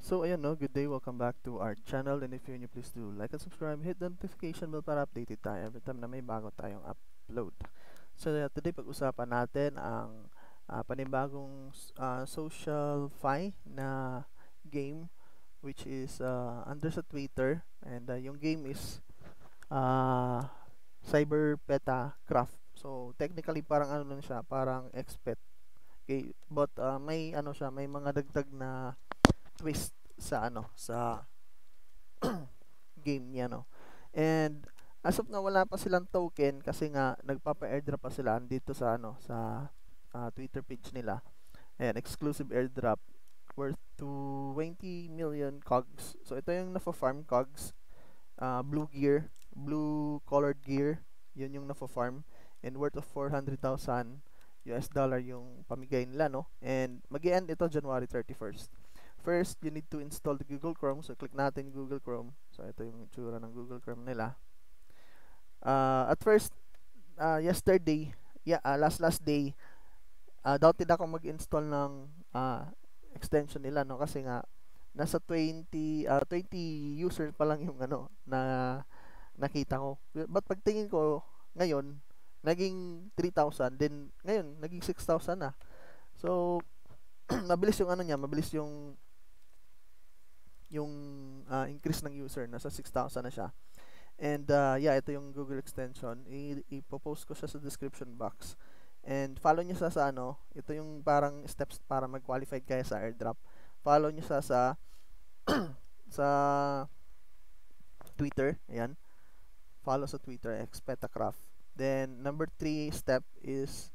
So ayun no, good day, welcome back to our channel, and if you're new, please do like and subscribe, hit the notification bell para updated tayo every time na may bago tayong upload. So today pag-usapan natin ang panibagong social na game, which is under sa Twitter, and yung game is uh, Cyber Peta Craft. So technically parang ano lang siya, parang expet. Okay, but may ano siya, may mga dagdag na twist sa ano sa game niya, no. And as of now wala pa silang token kasi nga nagpapa-airdrop pa sila dito sa ano sa Twitter page nila. Ayan, exclusive airdrop worth to 20 million cogs. So ito yung nafa-farm cogs, blue gear, blue colored gear, yun yung nafa-farm, and worth of 400,000 US dollar yung pamigay nila, no. And mag-end ito January 31st. First, you need to install the Google Chrome. So, click natin yung Google Chrome. So, ito yung itsura ng Google Chrome nila. At first, yesterday, last day, doubted ako mag-install ng extension nila, no? Kasi nga, nasa 20 users pa lang yung ano, na nakita ko. But pagtingin ko, ngayon, naging 3,000. Then, ngayon, naging 6,000 na. So, mabilis yung ano niya, mabilis yung increase ng user, nasa 6,000 na siya. And ito yung Google extension. Ipopost ko siya sa description box. And follow niyo sa ano, ito yung parang steps para mag-qualified kayo sa airdrop. Follow niyo sa sa Twitter, ayan. Follow sa Twitter, Expetacraft. Then number 3 step is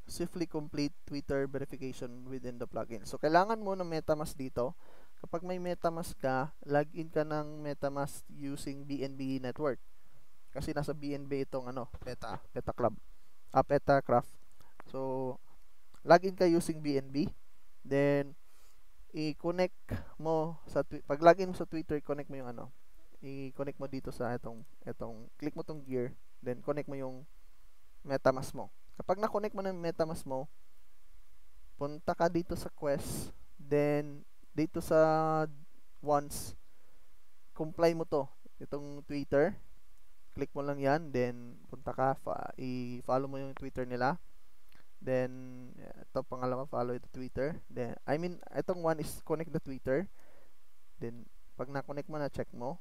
swiftly complete Twitter verification within the plugin. So kailangan mo ng MetaMask dito. Kapag may MetaMask ka, login ka ng MetaMask using BNB network. Kasi nasa BNB itong ano, Peta Club. Petacraft. So, login ka using BNB. Then, i-connect mo sa pag login mo sa Twitter, connect mo yung ano. I-connect mo dito sa itong click mo tong gear, then connect mo yung MetaMask mo. Kapag na-connect mo ng MetaMask mo, punta ka dito sa Quest, then dito sa once, comply mo to, itong Twitter, click mo lang yan, then punta ka, i-follow mo yung Twitter nila, then ito pangalawa, follow ito Twitter, then itong one is connect the Twitter, then pag na-connect mo na, check mo,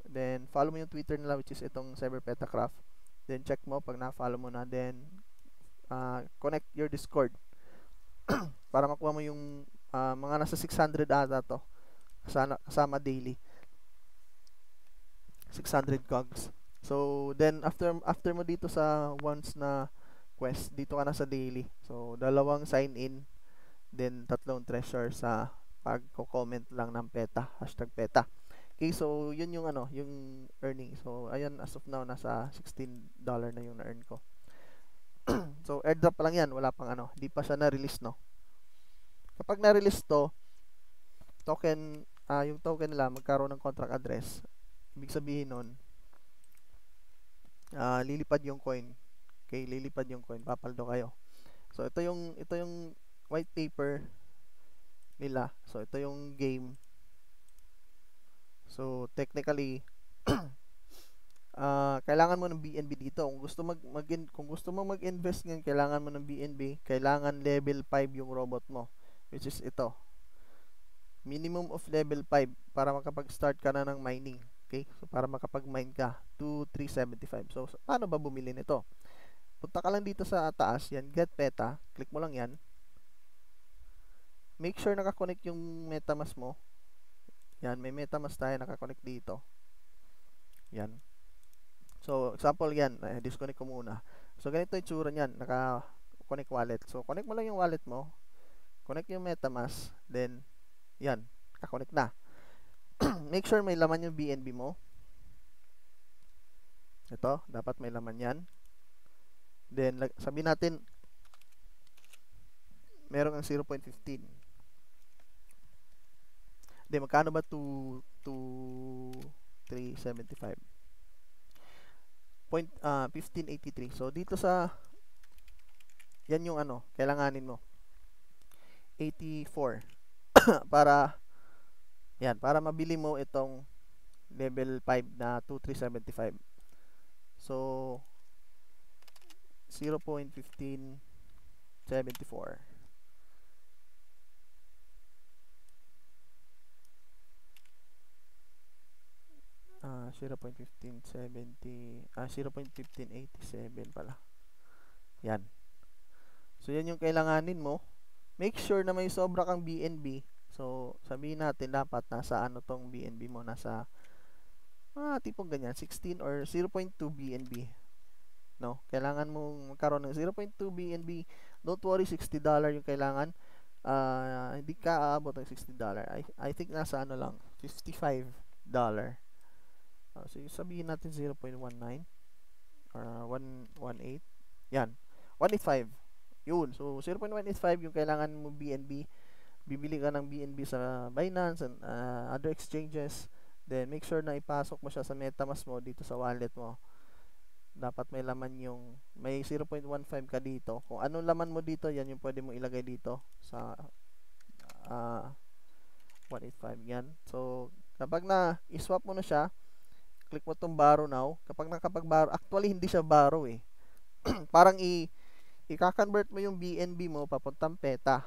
then follow mo yung Twitter nila, which is itong Cyber Petacraft, then check mo pag na-follow mo na, then connect your Discord para makuha mo yung mga nasa 600 ata to, kasama daily 600 cogs. So then after mo dito sa once na quest, dito ka na sa daily. So dalawang sign in, then tatlong treasure sa pagko-comment lang ng PETA, #PETA. Okay, so yun yung ano, yung earning. So ayan, as of now nasa $16 na yung na-earn ko. So airdrop pa lang yan, wala pang ano, hindi pa siya na-release, no. Kapag na-release to, token, yung token nila magkaroon ng contract address. Ibig sabihin nun, lilipad yung coin. Okay, lilipad yung coin, papaldo kayo. So ito yung white paper nila. So ito yung game. So technically kailangan mo ng BNB dito. Kung gusto mo mag-invest ngayon, kailangan mo ng BNB. Kailangan level 5 yung robot mo, which is ito. Minimum of level 5 para makapag-start ka na ng mining. Okay? So para makapag-mine ka to 375. So paano ba bumili nito? Punta ka lang dito sa taas, yan, Get Peta. Click mo lang yan. Make sure nakakonect yung MetaMask mo. Yan, may MetaMask tayo nakakonect dito. Yan. So example yan, disconnect ko muna. So ganito yung tsura niyan, naka-connect wallet. So connect mo lang yung wallet mo. Connect yung MetaMask, then yan, naka-connect na. Make sure may laman yung BNB mo. Ito, dapat may laman yan. Then, sabihin natin, meron ang 0.15. Then, magkano ba 375? 1583. So, dito sa, yan yung ano, kailanganin mo. 84. Para Yan, para mabili mo itong level 5 na 2375. So, 0.1574. 0.1587 pala. Yan. So, yan yung kailanganin mo. Make sure na may sobra kang BNB. So, sabihin natin dapat nasa ano tong BNB mo, nasa tipong ganyan, 16 or 0.2 BNB. No? Kailangan mong magkaroon ng 0.2 BNB. Don't worry, $60 yung kailangan. Hindi ka aabot ng $60. I think nasa ano lang, $55. So, sabihin natin 0.19 or 118. Yan. 185. Yun. So, 0.185 yung kailangan mo BNB. Bibili ka ng BNB sa Binance and other exchanges. Then, make sure na ipasok mo siya sa MetaMask mo dito sa wallet mo. Dapat may laman yung, may 0.15 ka dito. Kung anong laman mo dito, yan yung pwede mo ilagay dito sa 185. Yan. So, kapag na-swap mo na siya, click mo tong borrow now. Kapag nakapag-borrow, actually hindi siya borrow eh. Parang i-convert mo yung BNB mo papuntang PETA.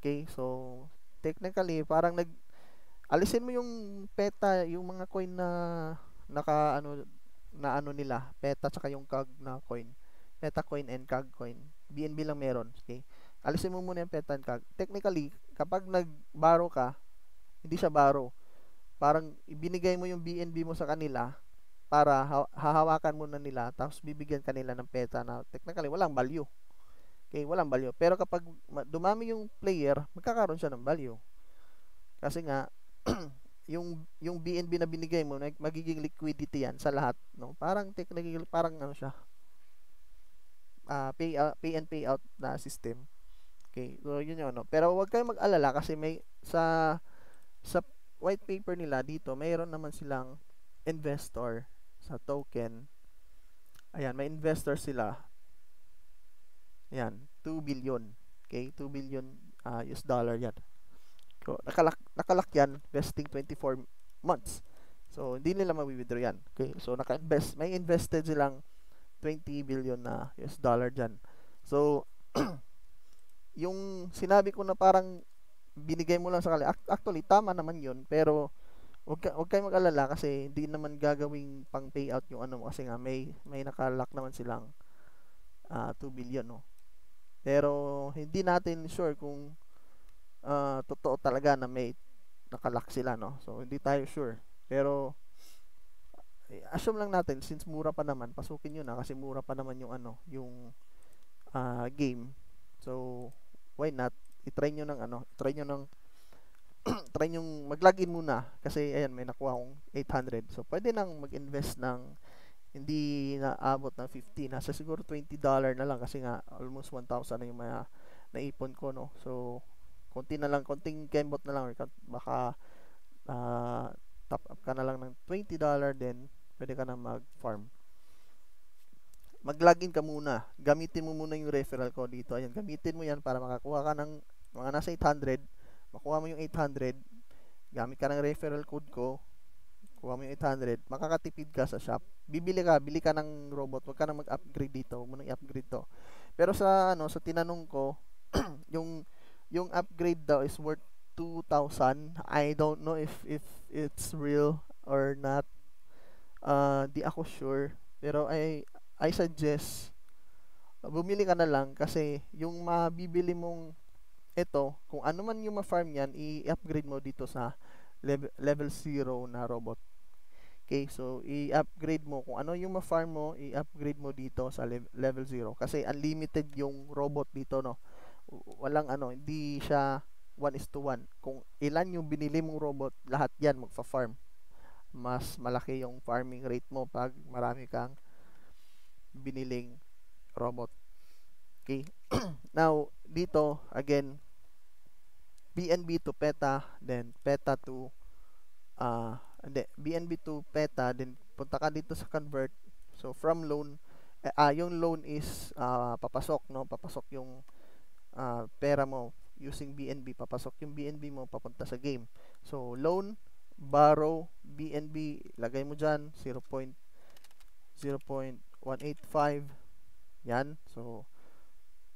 Okay? So, technically, parang alisin mo yung PETA, yung mga coin na ano nila, PETA tsaka yung CAG na coin. PETA coin and CAG coin. BNB lang meron. Okay? Alisin mo muna yung PETA and CAG. Technically, kapag nag-borrow ka, hindi siya borrow. Parang ibinigay mo yung BNB mo sa kanila para hahawakan mo na nila, tapos bibigyan kanila ng PETA na technically walang value. Okay, walang value. Pero kapag dumami yung player, magkakaroon siya ng value. Kasi nga, yung BNB na binigay mo, magiging liquidity yan sa lahat. No? Parang technically, parang ano siya, pay and pay out na system. Okay, so yun yun. No? Pero huwag kayong mag-alala kasi may sa white paper nila dito, mayroon naman silang investor sa token. Ayan, may investor sila. Ayan, 2 billion. Okay, 2 billion US dollar yan. So, nakalak yan, vesting 24 months. So, hindi nila ma-withdraw yan. Okay, so may invested silang 20 billion na US dollar dyan. So, yung sinabi ko na parang binigay mo lang sa kanila, actually, tama naman yun, pero huwag kayong mag-alala kasi hindi naman gagawing pang payout yung ano mo kasi nga may nakalock naman silang 2 billion, no? Pero hindi natin sure kung totoo talaga na may nakalock sila, no? So hindi tayo sure. Pero assume lang natin since mura pa naman, pasukin niyo na kasi mura pa naman yung ano, yung game. So why not? I-try niyo ng try niyo mag-login muna kasi ayan may nakuha akong 800. So pwede nang mag-invest ng hindi naabot ng 50, nasa siguro $20 na lang kasi nga almost 1,000 na yung mga naipon ko, no? So konting kembot na lang or baka top up ka na lang ng $20, then pwede ka na mag-farm. Mag-login ka muna, gamitin mo muna yung referral code dito. Ayan, gamitin mo yan para makakuha ka ng mga nasa 800, makuha mo yung 800, gamit ka ng referral code ko, kuha mo yung 800, makakatipid ka sa shop. Bili ka ng robot, wag ka nang mag-upgrade dito, huwag mo nang i-upgrade to. Pero sa tinanong ko, yung upgrade daw is worth 2,000. I don't know if it's real or not. Di ako sure. Pero I suggest bumili ka na lang kasi yung mabibili mong ito, kung ano man yung ma-farm yan, i-upgrade mo dito sa level 0 na robot. Okay, so i-upgrade mo kung ano yung ma-farm mo, i-upgrade mo dito sa level 0 kasi unlimited yung robot dito, no. Walang hindi siya 1:1. Kung ilan yung binili mong robot, lahat yan magfa-farm. Mas malaki yung farming rate mo pag marami kang biniling robot. Okay. Now, dito again, BNB to PETA, then PETA to BNB to PETA, then punta ka dito sa convert. So from loan, yung loan is papasok, no? Papasok yung pera mo. using BNB. Papasok yung BNB mo papunta sa game. So, loan, borrow, BNB, lagay mo dyan, 0.185. Yan. So,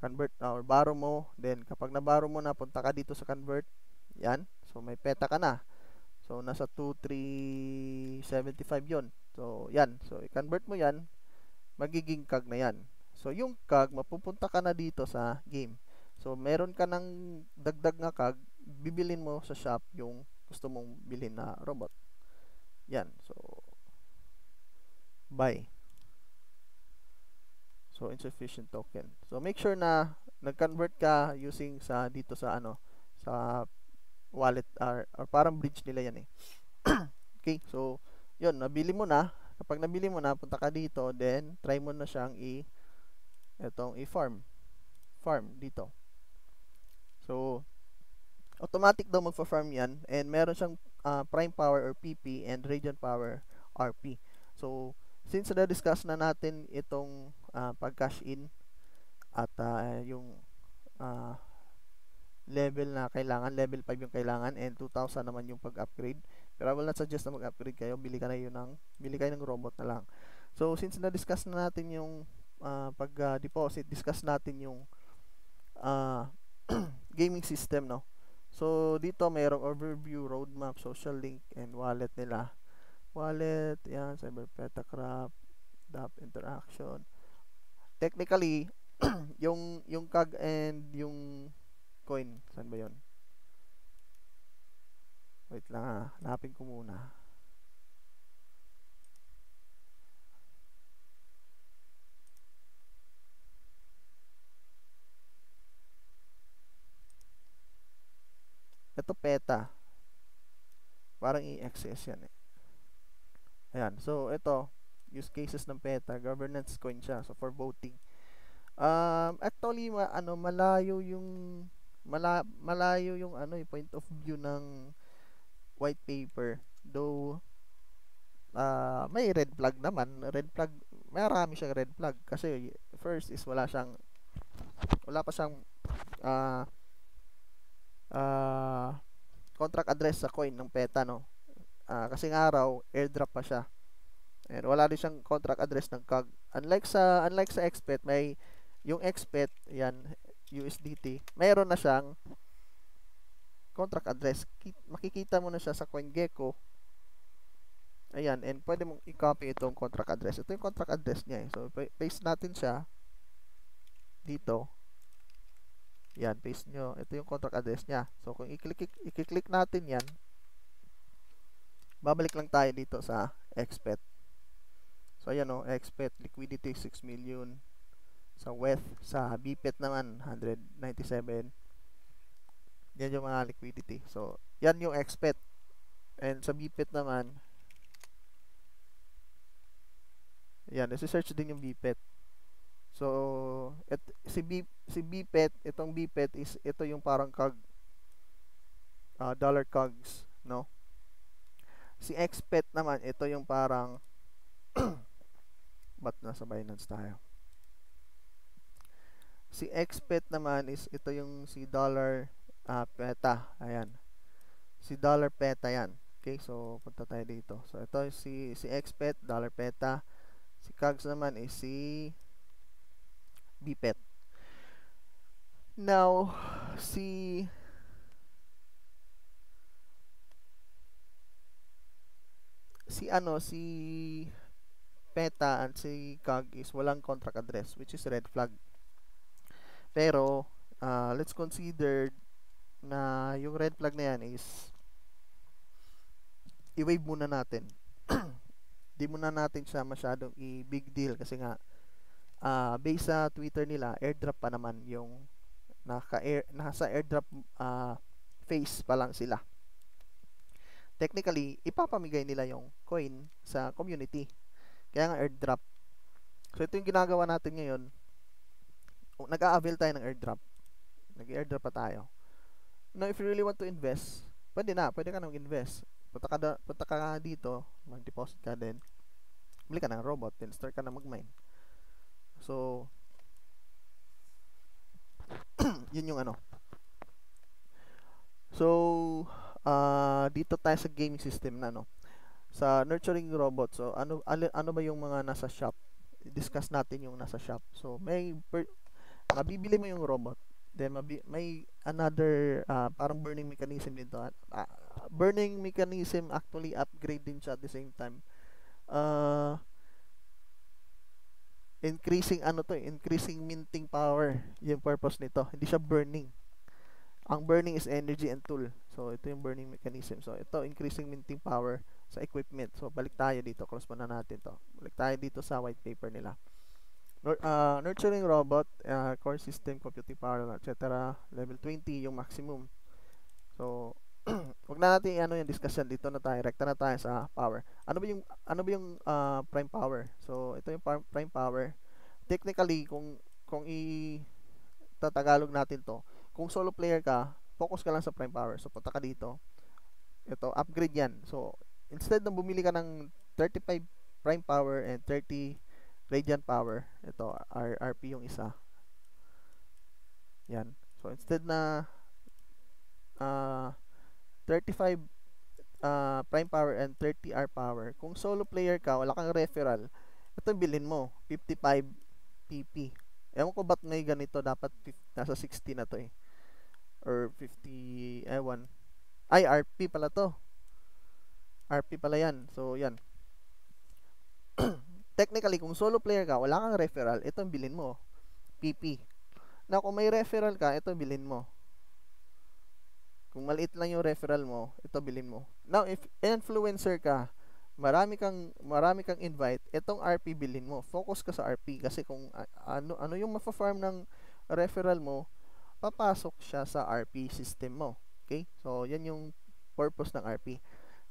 convert or borrow mo. Then, kapag na-borrow mo na, punta ka dito sa convert. Yan. So, may peta ka na. So, nasa 2,375 yon. So, yan. So, i-convert mo yan. Magiging CAG na yan. So, yung CAG, mapupunta ka na dito sa game. So, meron ka ng dagdag na CAG, bibilin mo sa shop yung gusto mong bilhin na robot. Yan. So, buy. So, insufficient token. So, make sure na nag-convert ka using sa dito sa sa wallet or parang bridge nila yan eh. Okay, so, yun, nabili mo na. Kapag nabili mo na, punta ka dito, then try mo na siyang i-farm. Farm dito. So, automatic daw magfa-farm yan, and meron siyang prime power or PP and radiant power RP. So, since na-discuss na natin itong pag-cash in at yung level na kailangan, level 5 yung kailangan, and 2,000 naman yung pag-upgrade. Pero I will not suggest na mag-upgrade kayo, bili kayo ng robot na lang. So, since na-discuss na natin yung pag-deposit, discuss natin yung gaming system, no? So, dito mayroong overview, roadmap, social link, and wallet nila. Wallet, yan, CyberPetaCraft, DApp interaction. Technically, yung CAG and yung coin, saan ba yun? Wait lang hanapin ko muna. Ito PETA. Parang EXS yan eh. Ayan, so ito, use cases ng PETA, governance coin siya, so for voting. Actually, malayo yung point of view ng white paper, though may red flag naman. Marami siyang red flag kasi first is wala pa siyang contract address sa coin ng PETA, no? Kasi nga raw airdrop pa siya, and wala din siyang contract address ng CAG. Unlike sa XPET, may yung XPET, yan, USDT, mayroon na siyang contract address. Makikita mo na siya sa CoinGecko. Ayan, and pwede mong i-copy itong contract address. Ito yung contract address niya eh. So, paste natin siya dito. Yan, paste nyo. Ito yung contract address niya. So, kung i-click natin yan, babalik lang tayo dito sa XPET. So, ayan o, XPET, liquidity 6 million. Sa WETH, sa BPET naman, 197. Yan yung mga liquidity. So, yan yung XPET. And sa BPET naman, yan, isi-search din yung BPET. So, si BPET, itong BPET is, ito yung parang CAG, dollar CAGs, no? Si XPET naman, ito yung parang, ba't nasa Binance tayo? Si XPET naman is, ito yung si dollar PETA, ayan. Si dollar PETA yan. Okay, so, punta tayo dito. So, ito si XPET, dollar PETA. Si CAGs naman is si BPET. Now, si PETA and si CAG is walang contract address, which is red flag. Pero, let's consider na yung red flag na yan is i-wave muna natin. Di muna natin siya masyadong i-big deal kasi nga based sa Twitter nila, airdrop pa naman yung nasa airdrop phase pa lang sila. Technically, ipapamigay nila yung coin sa community. Kaya nga airdrop. So ito yung ginagawa natin ngayon. Nag-a-avail tayo ng airdrop. Nag-airdrop pa tayo. Now, if you really want to invest, pwede ka nang invest. Punta ka dito, mag-deposit ka din. Bili ka ng robot, then start ka na mag-mine. So, yun yung So, dito tayo sa gaming system na, no? Sa nurturing robot. So, ano ba yung mga nasa shop? Discuss natin yung nasa shop. So, mabibili mo yung robot. Then, may another, parang burning mechanism dito. Burning mechanism actually upgrade din siya at the same time. Increasing minting power yung purpose nito. Hindi siya burning. Ang burning is energy and tool. So, ito yung burning mechanism. So, ito, increasing minting power sa equipment. So, balik tayo dito. Cross na natin to. Balik tayo dito sa white paper nila. Nurturing robot, core system, computing power, etc. Level 20 yung maximum. So, wag na natin yung discussion dito na tayo. Rekta na tayo sa power. Ano ba yung prime power? So, ito yung prime power. Technically, kung tatagalog natin to, kung solo player ka, focus ka lang sa prime power. So, punta ka dito. Ito, upgrade yan. So, instead na bumili ka ng 35 prime power and 30 radiant power, ito, RP yung isa. Yan. So, instead na 35 prime power and 30 R power, kung solo player ka, wala kang referral, ito bilhin mo, 55 PP. Ewan ko ba't may ganito, dapat nasa 60 na to eh. Or 50, ewan. Ay, RP pala to. RP pala yan. So, yan. Technically, kung solo player ka, wala kang referral, ito bilhin mo, PP. Now, kung may referral ka, ito bilhin mo. Kung maliit lang yung referral mo, ito bilhin mo. Now, if influencer ka, marami kang invite, itong RP bilhin mo. Focus ka sa RP kasi kung ano yung mafa-farm ng referral mo, papasok siya sa RP system mo. Okay? So, yan yung purpose ng RP.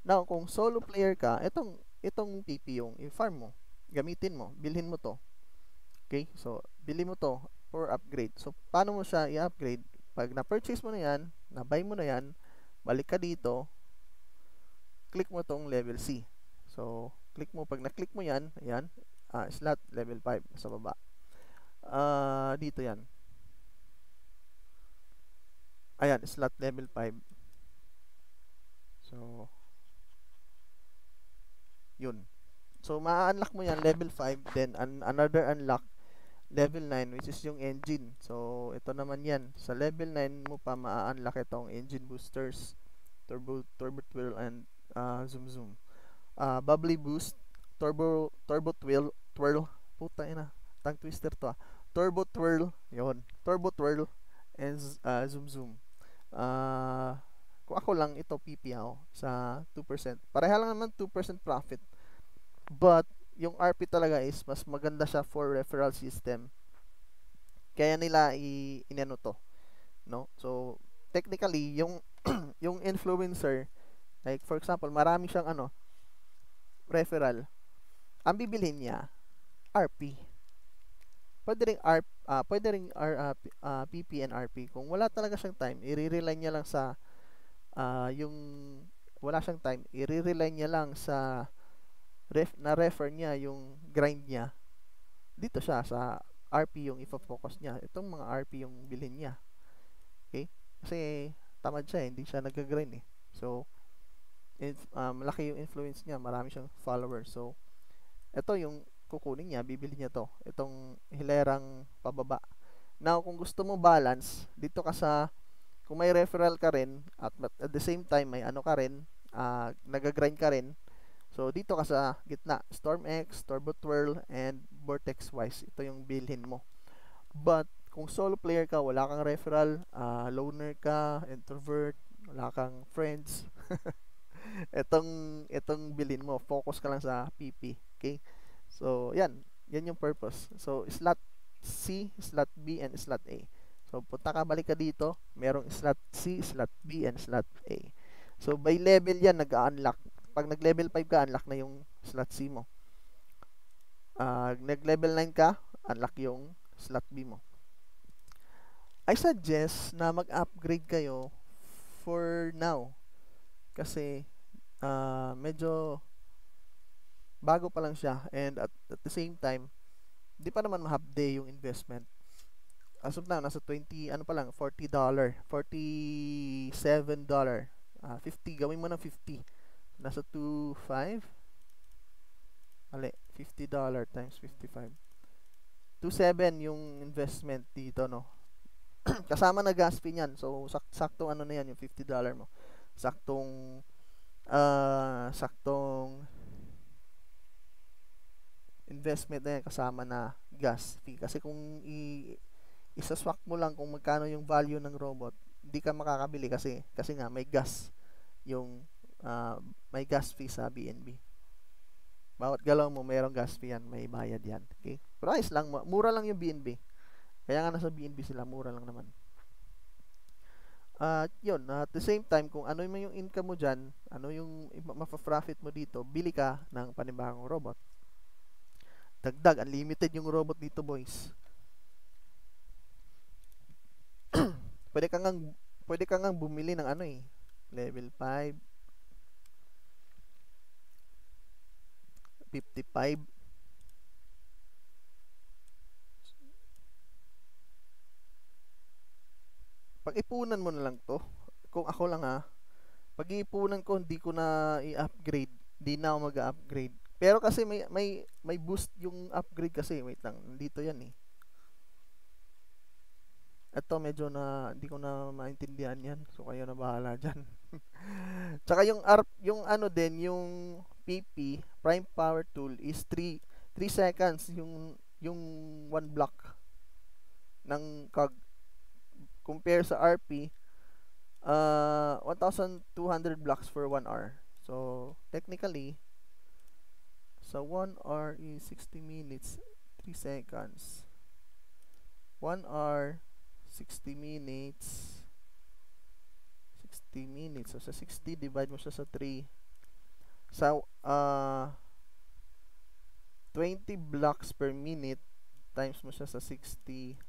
Now, kung solo player ka, itong PP yung i-farm mo. Gamitin mo, bilhin mo to. Okay? So, bilhin mo to for upgrade. So, paano mo siya i-upgrade? Pag na-purchase mo na yan, na-buy mo na yan, balik ka dito, click mo tong level C. So, click mo. Pag na-click mo yan, ayan, slot level 5 sa baba. Dito yan. Ayan, slot level 5. So, yun. So, ma-unlock mo yan, level 5, then another unlock, level 9, which is yung engine. So, ito naman yan. Sa level 9 mo pa ma-unlock itong engine boosters, turbo twirl, and zoom. Bubbly boost, turbo twirl, puta ina, tongue twister to turbo twirl, yon, turbo twirl, and zoom. Kung ako lang, ito PP ako sa 2%. Pareha lang naman 2% profit. But, yung RP talaga is mas maganda siya for referral system. Kaya nila inano to, no? So, technically, yung yung influencer, like for example, marami siyang referral. Ang bibilhin niya, RP. Pwede ring PP and RP. Kung wala talaga siyang time, i-rely niya lang sa yung wala siyang time, i-rely niya lang sa na-refer niya yung grind niya. Dito siya sa RP yung i-focus niya. Itong mga RP yung bilhin niya. Okay? Kasi tamad siya, hindi siya nag-grind eh. So, malaki yung influence niya, marami siyang followers. So, ito yung kukunin niya, bibili niya to. Itong hilerang pababa. Now, kung gusto mo balance, dito ka sa, kung may referral ka rin, at the same time, may ano ka rin, nag-grind ka rin, so, dito ka sa gitna, Storm X, Turbo Twirl, and Vortex Wise. Ito yung bilhin mo. But, kung solo player ka, wala kang referral, loner ka, introvert, wala kang friends, itong bilhin mo. Focus ka lang sa PP. Okay? So, yan. Yan yung purpose. So, slot C, slot B, and slot A. So, punta ka, balik ka dito. Merong slot C, slot B, and slot A. So, by level yan, nag-unlock. Pag nag-level 5 ka, unlock na yung slot C mo. Nag-level 9 ka, unlock yung slot B mo. I suggest na mag-upgrade kayo for now. Kasi, medyo bago pa lang siya. And at the same time, di pa naman ma-half day yung investment. as of now, nasa 20, ano pa lang, $40, $47, 50, gawin mo ng 50. Nasa 2.5, mali, $50 times 55. 2.7 yung investment dito, no? Kasama na gas fee niyan. So, saktong ano na yan, yung $50 mo. Saktong, saktong investment na yan, kasama na gas fee. Kasi kung isaswak mo lang kung magkano yung value ng robot, hindi ka makakabili kasi nga may gas yung may gas fee sa BNB. Bawat galaw mo mayroong gas fee yan, may bayad yan. Okay? Price lang, mura lang yung BNB. Kaya nga nasa BNB sila, mura lang naman. Yun, at the same time, kung ano yung income mo dyan, ano yung mapa-profit mo dito, bili ka ng panibagong robot. Dagdag, unlimited yung robot dito, boys. pwede ka ngang bumili ng ano eh, level 5, 55. Pag-ipunan mo na lang to. Kung ako lang pag-iipunan ko, hindi ko na i-upgrade. Hindi na ako mag-upgrade. Pero kasi may boost yung upgrade kasi. Wait lang, dito yan eh. Ito medyo hindi ko na maintindihan yan. So kayo na bahala dyan. Tsaka yung ano din, yung PP, Prime Power Tool is 3 seconds yung 1 block ng COG. Compare sa RP, 1,200 blocks for 1 hour. So, technically, sa 1 hour is 60 minutes, 3 seconds. 1 hour, 60 minutes, 60 minutes. So, sa 60, divide mo siya sa 3. Sa 20 blocks per minute, times mo siya sa 60.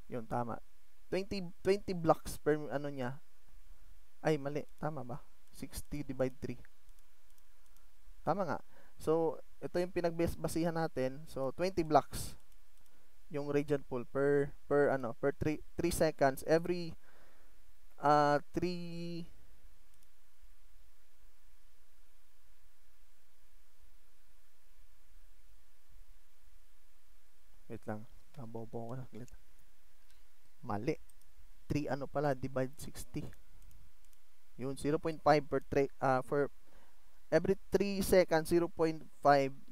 Yun, tama. 20 blocks per ano niya. Ay, mali. Tama ba? 60 divide 3. Tama nga. So, ito yung pinagbasihan natin. So, 20 blocks yung radiant pool per 3 seconds. Every 3 wait lang. Nabobo ko saglit. Mali. 3 ano pala, divide 60. Yun, 0.5 for every 3 seconds, 0.5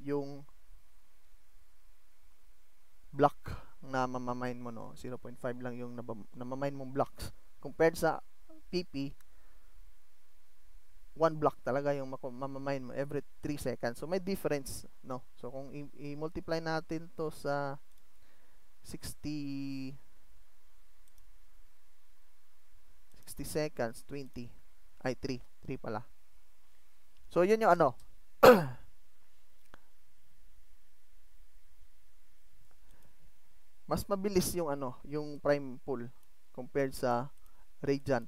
yung block na mamamine mo, no? 0.5 lang yung namamine mong blocks. Compared sa PP, 1 block talaga yung mamamine mo every 3 seconds. So, may difference, no? So, kung i-multiply natin to sa 60 seconds, 20 ay 3 pala. So yun yung ano mas mabilis yung yung prime pool compared sa radiant.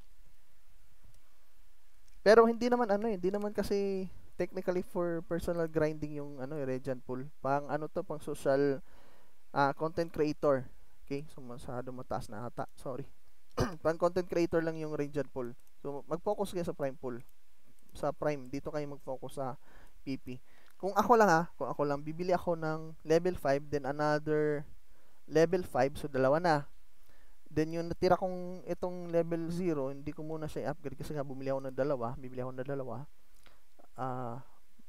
Pero hindi naman hindi naman kasi technically for personal grinding yung radiant pool. Pang pang social content creator. Okay? So masyado mataas na ata. Sorry. Pang content creator lang yung radiant pool. So mag-focus kayo sa prime pool. Sa prime, dito kayo mag-focus sa PP. Kung ako lang bibili ako ng level 5 then another level 5, so dalawa na. Then yung natira kong itong level 0, hindi ko muna siya i-upgrade kasi nga bibili ako ng dalawa.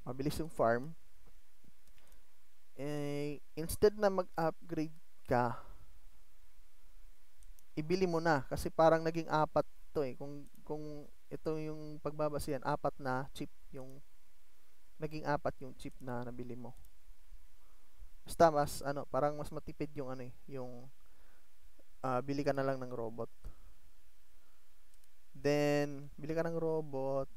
Mabilis yung farm. Instead na mag-upgrade ka, ibili mo na kasi parang naging 4 to eh. Kung ito yung pagbabasihan, 4 na chip yung naging 4 yung chip na nabili mo. Basta mas parang mas matipid yung yung bili ka na lang ng robot. Then bili ka ng robot,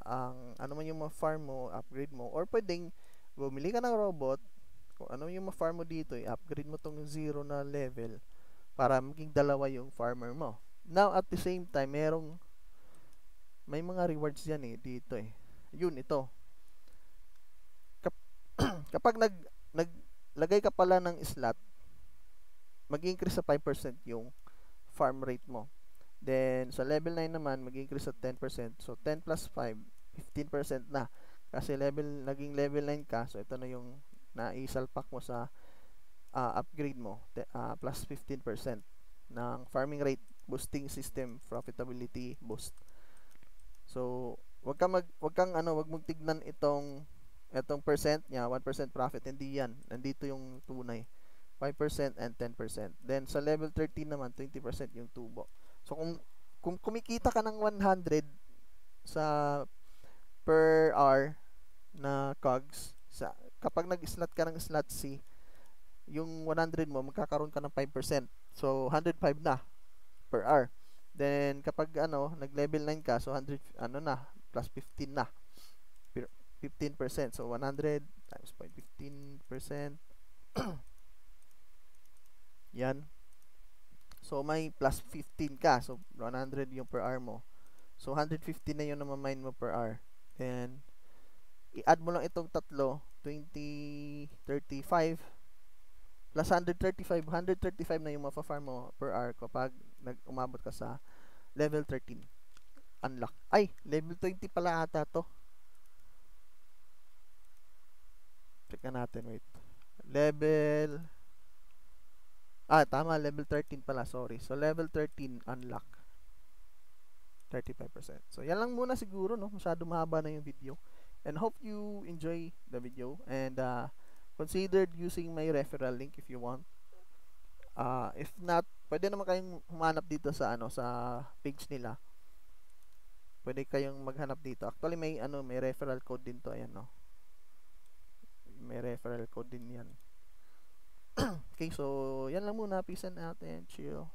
ang man yung ma-farm mo, upgrade mo, or pwedeng bumili ka ng robot, kung ano yung ma-farm mo dito, i-upgrade mo tong 0 na level para maging dalawa yung farmer mo. Now at the same time, may mga rewards yan dito Yun, ito. Kapag naglagay ka pala ng slot, mag-increase sa 5% yung farm rate mo. Then, sa level 9 naman, mag-increase sa 10%. So, 10 plus 5, 15% na. Kasi naging level 9 ka, so ito na yung naisalpak mo sa upgrade mo, plus 15% ng farming rate boosting system, profitability boost. So, wag mong tignan itong percent niya, 1% profit, hindi yan. Nandito yung tunay. 5% and 10%. Then sa level 13 naman, 20% yung tubo. So kung kumikita ka ng 100 sa per hour na cogs, kapag nag-slot ka ng slot C, yung 100 mo magkakaroon ka ng 5%. So 105 na per hour. Then kapag nag-level 9 ka, so 100 na plus 15 na. 15%. So 100 times 0.15%. Yan. So may plus 15 ka. So 100 yung per hour mo. So 150 na yung namamine mo per hour. Then i-add mo lang itong tatlo, 20, 35 plus 135. 135 na yung mafa-farm mo per hour kapag umabot ka sa level 13. Unlock. Ay, level 20 pala ata to. Check natin, wait. Tama, level 13 pala, sorry. So, level 13, unlock. 35%. So, yan lang muna siguro, no? Masyado mahaba na yung video. And hope you enjoy the video. And consider using my referral link if you want. If not, pwede naman kayong humanap dito sa sa page nila. Pwede kayong maghanap dito. Actually, may referral code din to, ayan, no? May referral code din yan. Okay, so yan lang muna. Peace and out and chill.